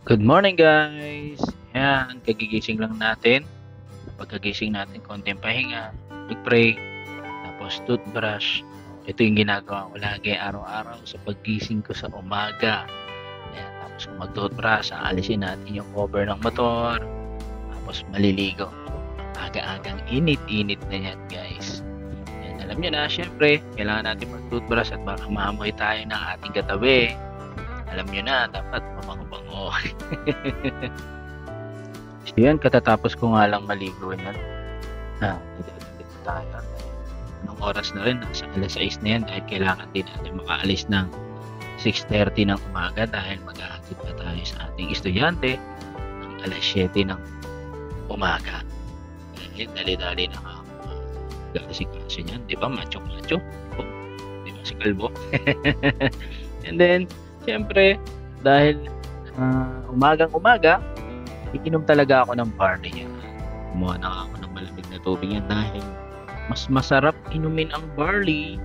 Good morning guys! Yan, kagigising lang natin. Pagkagising natin, konting pahinga, mag-pray, tapos toothbrush. Ito yung ginagawa ko lagi araw-araw sa paggising ko sa umaga. Yan, tapos kung mag-toothbrush, aalisin natin yung cover ng motor. Tapos maliligo. Aga-agang init-init na yan guys. Yan, alam nyo na, syempre, kailangan natin mag-toothbrush at baka maamoy tayo ng ating katabi. Alam nyo na, dapat mabango-bango. So yan, katatapos ko nga lang maligo yan. Nagdadagdag tayo. Anong oras na rin? Nasa alas 6 na yan dahil kailangan din natin makaalis ng 6:30 ng umaga dahil mag-ahatid pa tayo sa ating estudyante ng alas 7 ng umaga. Dahil dali-dali na gasikaso niyan. Di ba? Macho-macho. Di ba si Kalbo? And then, siyempre, dahil umagang-umaga, iinom talaga ako ng barley. Kumuha na ako ng malamig na tubig yan dahil mas masarap inumin ang barley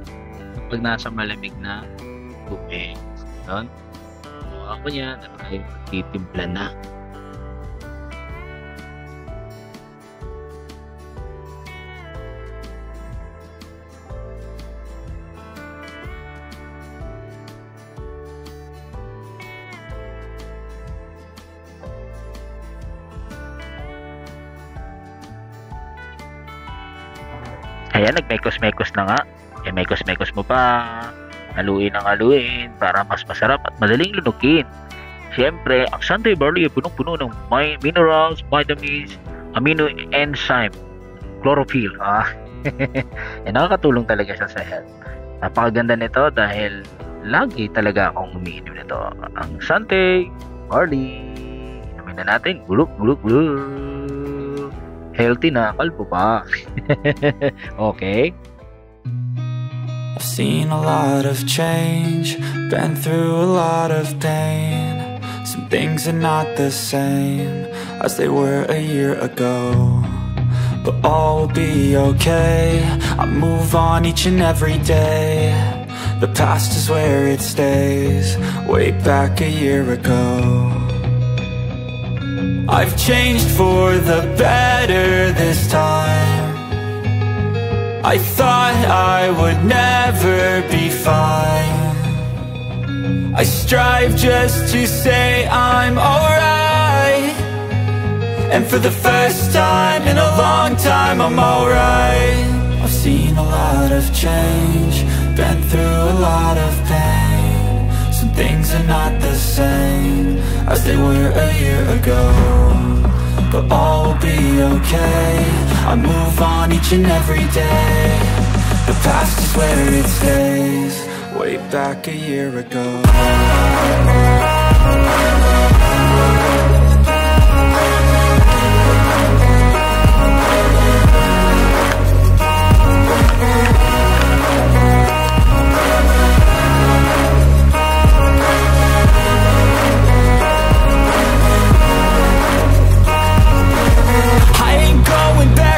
kapag nasa malamig na tubig. Yun. Kumuha ako niyan at tayo magtitimpla na. Ayan, nagmekos-mekos na nga. Mekos-mekos mo pa. Haluin ang haluin para mas masarap at madaling lunukin. Siyempre, ang Sunday barley ay punong-puno ng minerals, vitamins, amino enzyme, chlorophyll. Nakakatulong talaga siya sa health. Napakaganda nito dahil lagi talaga akong umiinom nito. Ang Sunday barley. Inumin na natin. Guluk, guluk, guluk. Healthy na, kalbo pa. Okay? I've seen a lot of change, been through a lot of pain. Some things are not the same as they were a year ago, but all will be okay. I move on each and every day. The past is where it stays, way back a year ago. I've changed for the better this time. I thought I would never be fine. I strive just to say I'm alright, and for the first time in a long time I'm alright. I've seen a lot of change, been through a lot of pain. Some things are not the same as they were a year ago, but all will be okay. I move on each and every day. The past is where it stays, way back a year ago.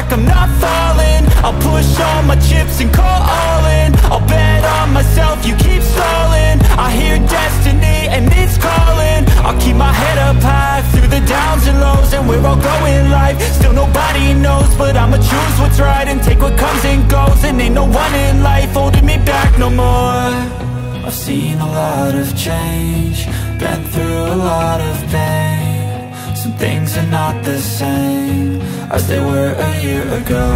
I'm not falling, I'll push all my chips and call all in. I'll bet on myself, you keep stalling. I hear destiny and it's calling. I'll keep my head up high through the downs and lows, and we're all going life. Still nobody knows, but I'ma choose what's right and take what comes and goes. And ain't no one in life holding me back no more. I've seen a lot of change, been through a lot of pain. Some things are not the same as they were a year ago,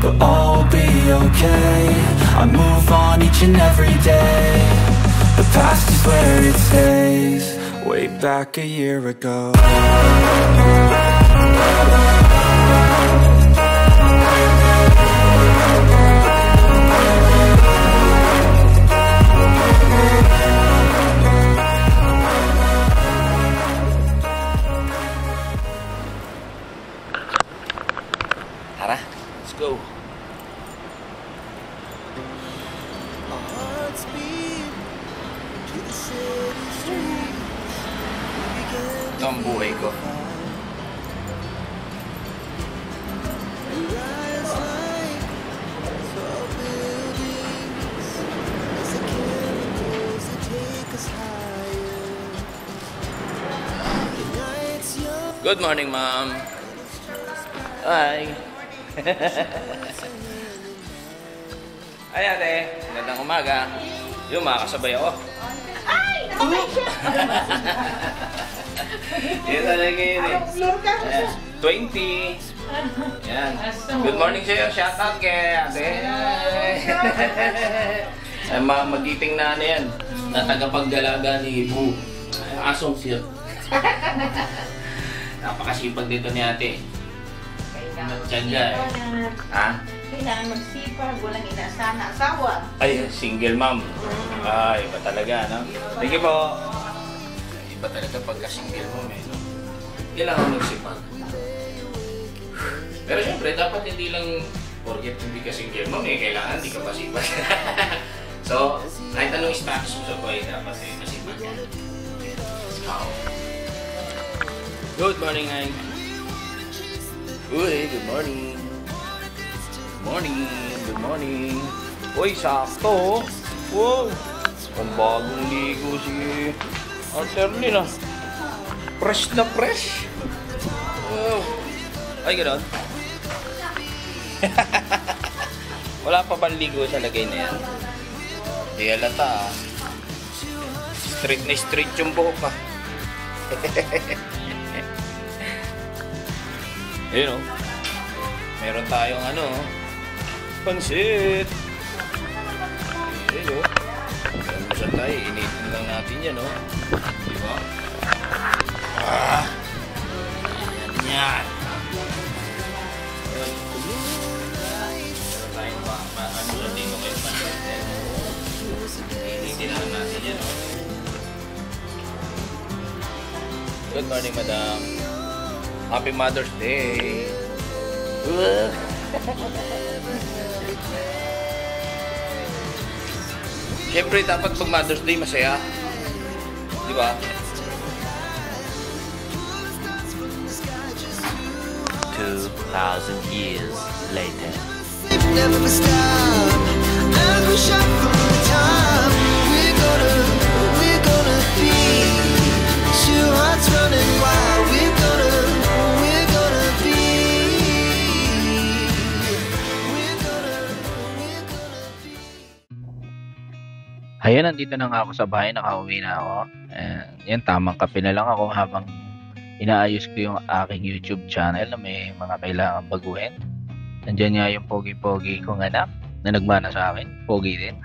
but all will be okay. I move on each and every day. The past is where it stays, way back a year ago. Tara, let's go. Ito ang buhay ko. Good morning, ma'am. Hi. Ay, ate. Magandang umaga. Yung makakasabay ako. Ay! Nakabay siya! Yan talaga yun eh. 20. Yan. Good morning sa'yo. Shout out kay ate. Ay, magiting na ano yan. Na tagapaggalaga ni Boo. Asong siya. Napakasipag dito ni ate. Tiyaga eh. Ha? Kailangan magsipag, walang inaasahan na asawa. Ay, single mom. Ay, iba talaga, no? Thank you po. Iba talaga pagka single mom eh, no? Kailangan magsipag. Pero syempre, dapat hindi lang porket hindi ka single mom eh, kailangan hindi ka masipag. So, kahit anong status mo sa buhay, dapat eh, masipag ka. Good morning, Ay. Uy, good morning. Morning, good morning. Uy, sakto. Wow. Ang bagong ligo si Arterlin ah. Fresh na fresh. Wow. Ay, gano'n. Wala pa bang ligo sa lagay na yan? Di halata ah. Straight na straight yung buhok ah. Ayun o. Meron tayong ano, pansit. Ayun o. Meron siya tayo. Initin lang natin yan o. Diba? Ah! Ayan yan. Meron tayong ano dito kayo pansit. Initin lang natin yan o. Good morning, madam. Happy Mother's Day! Siyempre, dapat pag Mother's Day masaya. Di ba? 2,000 years later. Never stop. As we shot from the top, we're gonna be two hearts running wild. We're gonna be. Ayan, nandito na nga ako sa bahay. Nakauwi na ako. Yan, tamang kape na lang ako habang inaayos ko yung aking YouTube channel na may mga kailangan baguhin. Nandiyan nga yung pogi-pogi kong anak na nagmana sa akin. Pogi din.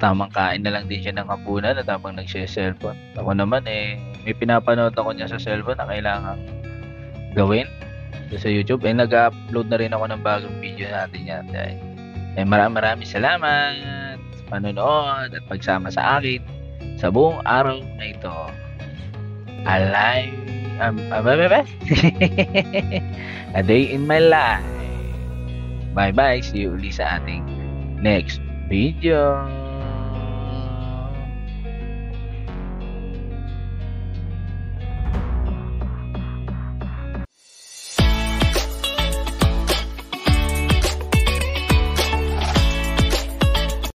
Tamang kain na lang din siya ng hapunan at habang nagse-cellphone. Ako naman may pinapanood ako niya sa cellphone na kailangan gawin sa YouTube. Nag-upload na rin ako ng bagong video natin yan. Maraming salamat sa panonood at pagsama sa akin sa buong araw na ito. A day in my life. Bye bye. See you ulit sa ating next video.